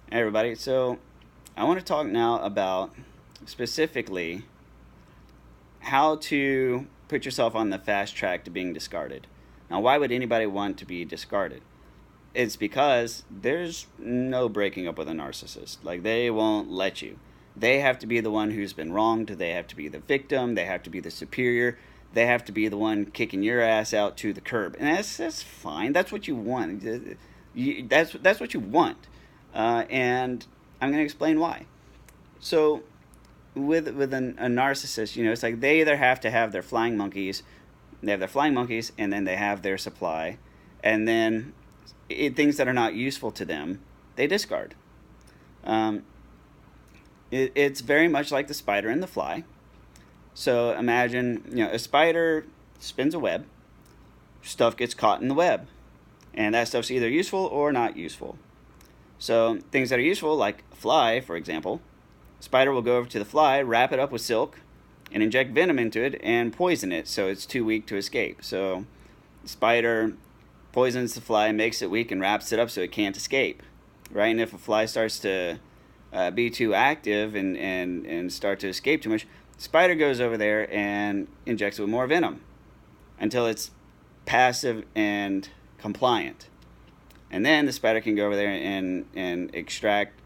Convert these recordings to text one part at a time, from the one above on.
Hey everybody, so I want to talk now about specifically how to put yourself on the fast track to being discarded. Now, why would anybody want to be discarded? It's because there's no breaking up with a narcissist. Like, they won't let you. They have to be the one who's been wronged, they have to be the victim, they have to be the superior, they have to be the one kicking your ass out to the curb. And that's fine, that's what you want. That's what you want. And I'm going to explain why. So with a narcissist, it's like they either have to have their flying monkeys, they have their flying monkeys, and then they have their supply, and then things that are not useful to them, they discard. Um, it's very much like the spider and the fly. So imagine, a spider spins a web, stuff gets caught in the web, and that stuff's either useful or not useful. So things that are useful, like a fly, for example, spider will go over to the fly, wrap it up with silk, and inject venom into it and poison it so it's too weak to escape. So the spider poisons the fly, makes it weak, and wraps it up so it can't escape. Right? And if a fly starts to be too active and start to escape too much, the spider goes over there and injects it with more venom until it's passive and compliant. And then the spider can go over there and extract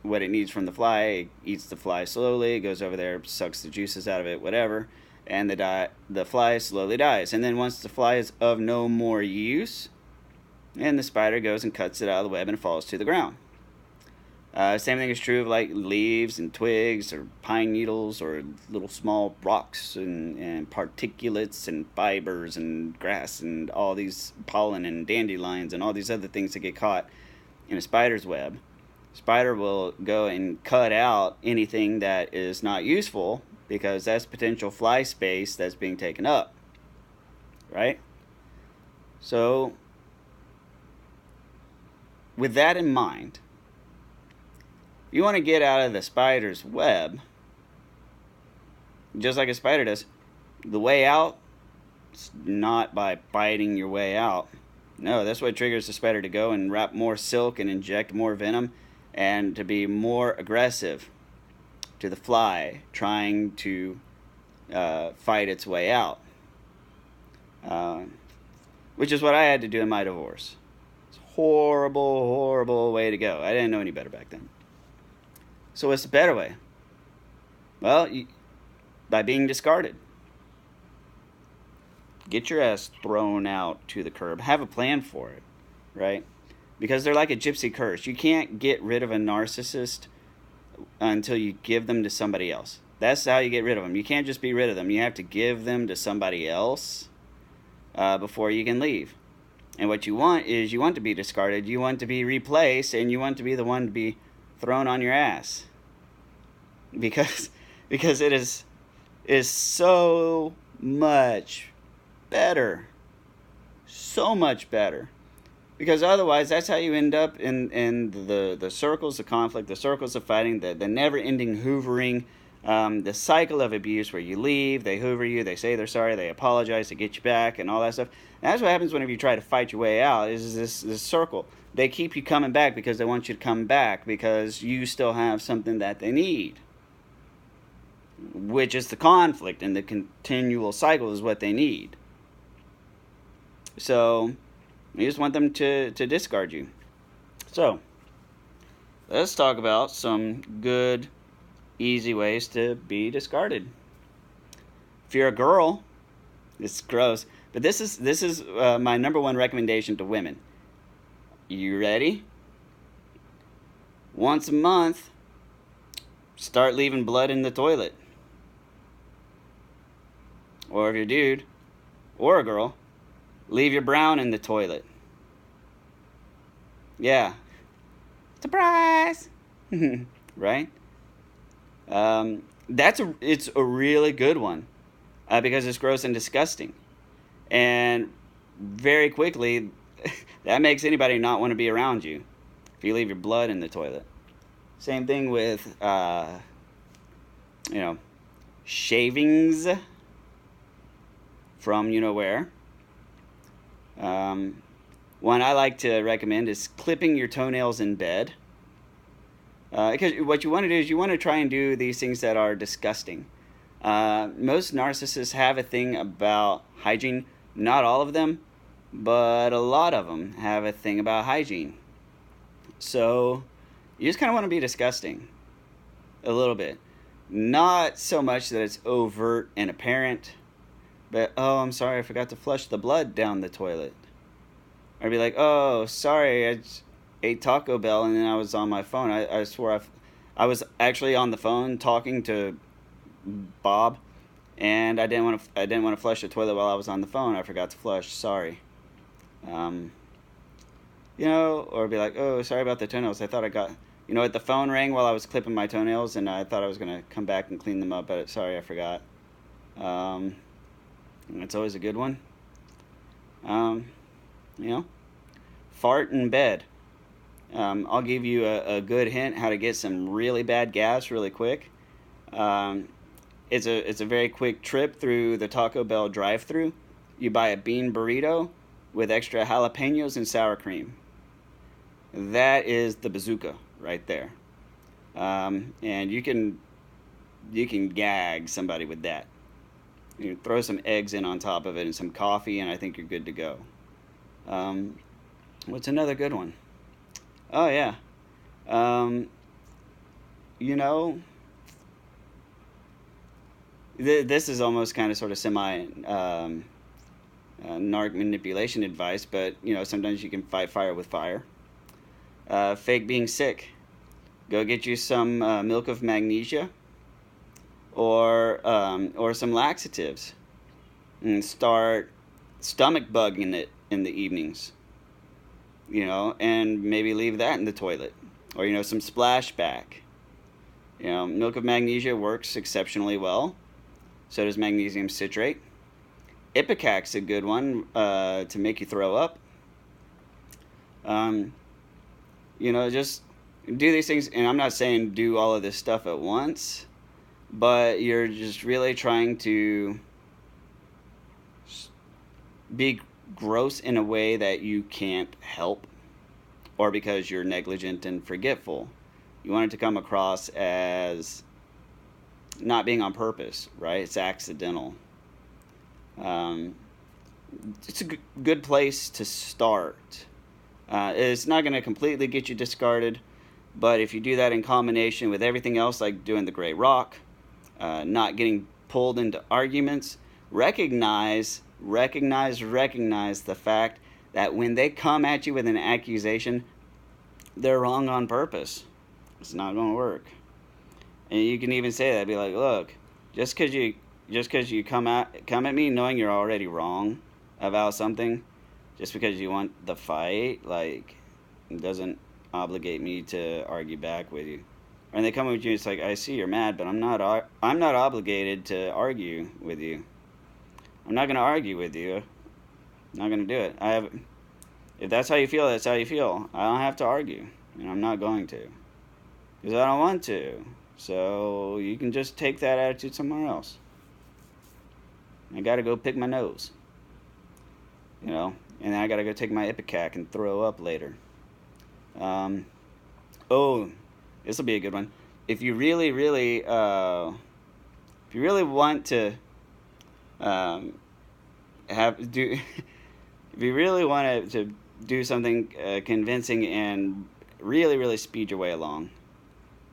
what it needs from the fly. It eats the fly slowly, it goes over there, sucks the juices out of it, whatever, and the fly slowly dies. And then once the fly is of no more use, and the spider goes and cuts it out of the web and it falls to the ground. Same thing is true of like leaves and twigs or pine needles or little small rocks and particulates and fibers and grass and all these pollen and dandelions and all these other things that get caught in a spider's web. Spider will go and cut out anything that is not useful because that's potential fly space that's being taken up, right? So with that in mind, you want to get out of the spider's web, just like a spider does. The way out is not by biting your way out. No, that's what triggers the spider to go and wrap more silk and inject more venom and to be more aggressive to the fly trying to fight its way out. Which is what I had to do in my divorce. It's a horrible, horrible way to go. I didn't know any better back then. So what's the better way? Well, by being discarded. Get your ass thrown out to the curb. Have a plan for it, right? Because they're like a gypsy curse. You can't get rid of a narcissist until you give them to somebody else. That's how you get rid of them. You can't just be rid of them. You have to give them to somebody else before you can leave. And what you want is you want to be discarded. You want to be replaced, and you want to be the one to be thrown on your ass, because it is so much better, so much better. Because otherwise, that's how you end up in the circles of conflict, the circles of fighting, the never-ending hoovering, the cycle of abuse where you leave, they hoover you, they say they're sorry, they apologize to get you back, and all that stuff. And that's what happens whenever you try to fight your way out, is this circle. They keep you coming back because they want you to come back because you still have something that they need, which is the conflict, and the continual cycle is what they need. So you just want them to discard you. So let's talk about some good, easy ways to be discarded. If you're a girl, it's gross, but this is my number one recommendation to women. You ready? Once a month, start leaving blood in the toilet. Or if you're a dude or a girl, leave your brown in the toilet. Yeah. Surprise! Right? It's a really good one because it's gross and disgusting. And very quickly, that makes anybody not want to be around you if you leave your blood in the toilet. Same thing with, shavings from where. One I like to recommend is clipping your toenails in bed. Because what you want to do is you want to try and do these things that are disgusting. Most narcissists have a thing about hygiene. Not all of them, but a lot of them have a thing about hygiene. So you just kind of want to be disgusting a little bit. Not so much that it's overt and apparent, but oh, I'm sorry, I forgot to flush the blood down the toilet. Or be like, oh, sorry, I ate Taco Bell and then I was on my phone. I swore I was actually on the phone talking to Bob, and I didn't want to flush the toilet while I was on the phone. I forgot to flush. Sorry. Um, or be like, oh, sorry about the toenails. I thought I got, what, the phone rang while I was clipping my toenails, and I thought I was gonna come back and clean them up, but sorry, I forgot. Um, that's always a good one. Um, you know, fart in bed. I'll give you a good hint how to get some really bad gas really quick. Um, it's a very quick trip through the Taco Bell drive-through. You buy a bean burrito with extra jalapenos and sour cream. That is the bazooka right there. And you can gag somebody with that. You throw some eggs in on top of it and some coffee, and I think you're good to go. What's another good one? Oh yeah. Um, you know, this is almost kind of sort of semi narc manipulation advice, but sometimes you can fight fire with fire. Fake being sick. Go get you some milk of magnesia or some laxatives and start stomach bugging it in the evenings. And maybe leave that in the toilet, or some splashback. Milk of magnesia works exceptionally well. So does magnesium citrate. Ipicac's a good one to make you throw up. Just do these things, and I'm not saying do all of this stuff at once, but you're just really trying to be gross in a way that you can't help, or because you're negligent and forgetful. You want it to come across as not being on purpose, right? It's accidental. Um, it's a good place to start. It's not going to completely get you discarded, but if you do that in combination with everything else, like doing the gray rock, not getting pulled into arguments, recognize the fact that when they come at you with an accusation, they're wrong on purpose. It's not going to work. And you can even say that, be like, look, just because you come at me knowing you're already wrong about something, just because you want the fight, like, it doesn't obligate me to argue back with you. And they come with you, it's like, I see you're mad, but I'm not obligated to argue with you. I'm not going to argue with you. I'm not going to do it. If that's how you feel, that's how you feel. I don't have to argue, and I'm not going to, because I don't want to. So you can just take that attitude somewhere else. I got to go pick my nose, and then I got to go take my Ipecac and throw up later. Oh, this will be a good one. If you really, really, want to if you really want to do something convincing and really, really speed your way along,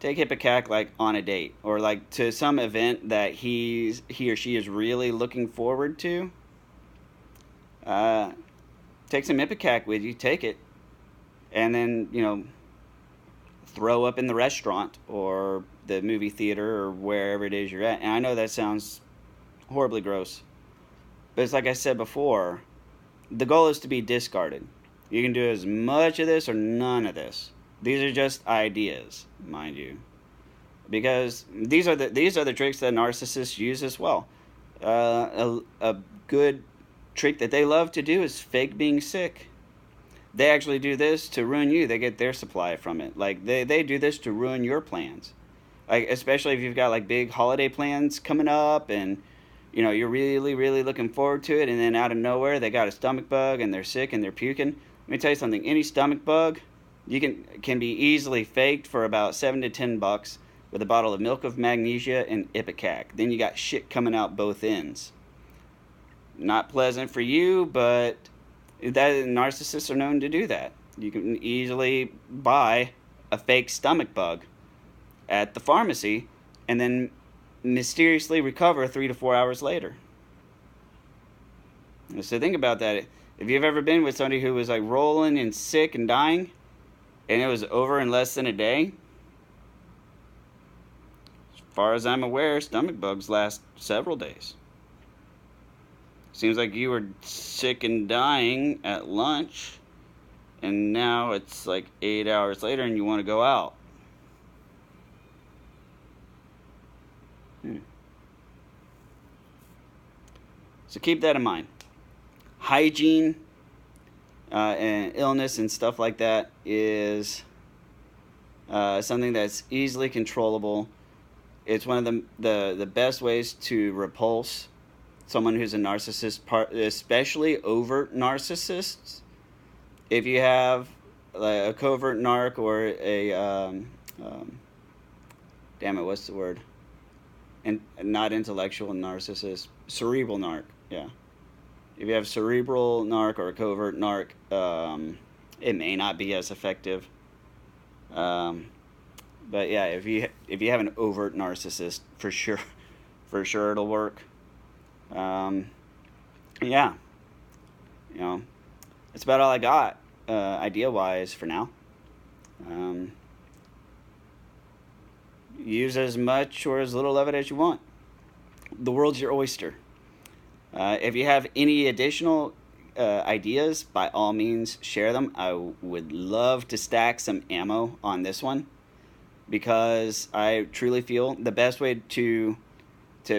take Ipecac like on a date, or like to some event that he or she is really looking forward to. Take some Ipecac with you, take it, and then throw up in the restaurant or the movie theater or wherever it is you're at. And I know that sounds horribly gross, but it's like I said before, the goal is to be discarded. You can do as much of this or none of this. These are just ideas, mind you, because these are the tricks that narcissists use as well. A good trick that they love to do is fake being sick. They actually do this to ruin you. They get their supply from it. Like they do this to ruin your plans. Like especially if you've got like big holiday plans coming up, and you're really, really looking forward to it, and then out of nowhere they got a stomach bug and they're sick and they're puking. Let me tell you something. Any stomach bug, can be easily faked for about $7 to $10 with a bottle of milk of magnesia and Ipecac. Then you got shit coming out both ends. Not pleasant for you, but narcissists are known to do that. You can easily buy a fake stomach bug at the pharmacy and then mysteriously recover 3 to 4 hours later. So think about that. If you've ever been with somebody who was like rolling and sick and dying, and it was over in less than a day, as far as I'm aware, stomach bugs last several days. Seems like you were sick and dying at lunch, and now it's like 8 hours later and you want to go out. So keep that in mind. Hygiene and illness and stuff like that is something that's easily controllable. It's one of the best ways to repulse someone who's a narcissist, especially overt narcissists. If you have like a covert narc or a damn it, what's the word? And not intellectual narcissist, cerebral narc. Yeah. If you have cerebral narc or a covert narc, it may not be as effective. But yeah, if you have an overt narcissist, for sure it'll work. Yeah, you know, that's about all I got, idea-wise for now. Use as much or as little of it as you want. The world's your oyster. If you have any additional ideas, by all means, share them. I would love to stack some ammo on this one, because I truly feel the best way to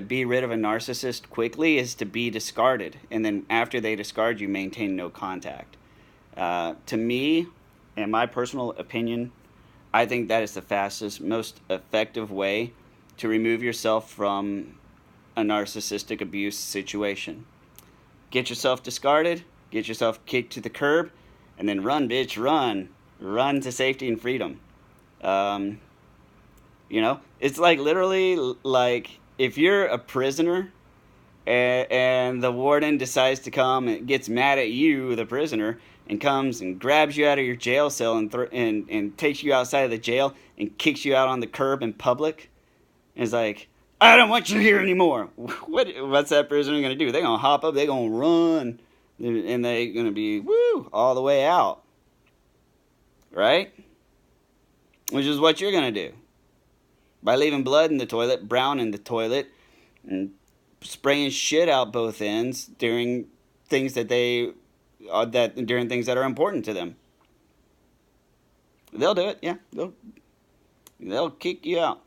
be rid of a narcissist quickly is to be discarded, and then after they discard you, maintain no contact. To me, in my personal opinion, I think that is the fastest, most effective way to remove yourself from a narcissistic abuse situation. Get yourself discarded, get yourself kicked to the curb, and then run, bitch, run. Run to safety and freedom. You know, it's like literally like if you're a prisoner and the warden decides to come and gets mad at you, the prisoner, and comes and grabs you out of your jail cell and takes you outside of the jail and kicks you out on the curb in public, and is like, I don't want you here anymore. What's that prisoner going to do? They're going to hop up, they're going to run, and they're going to be, woo, all the way out. Right? Which is what you're going to do. By leaving blood in the toilet, brown in the toilet, and spraying shit out both ends during things that during things that are important to them. They'll do it, yeah. They'll kick you out.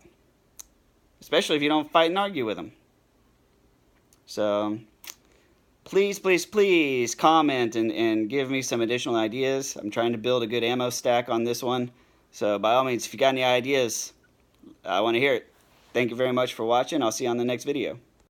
Especially if you don't fight and argue with them. So, please, please, please comment and give me some additional ideas. I'm trying to build a good ammo stack on this one. So, by all means, if you got any ideas, I want to hear it. Thank you very much for watching. I'll see you on the next video.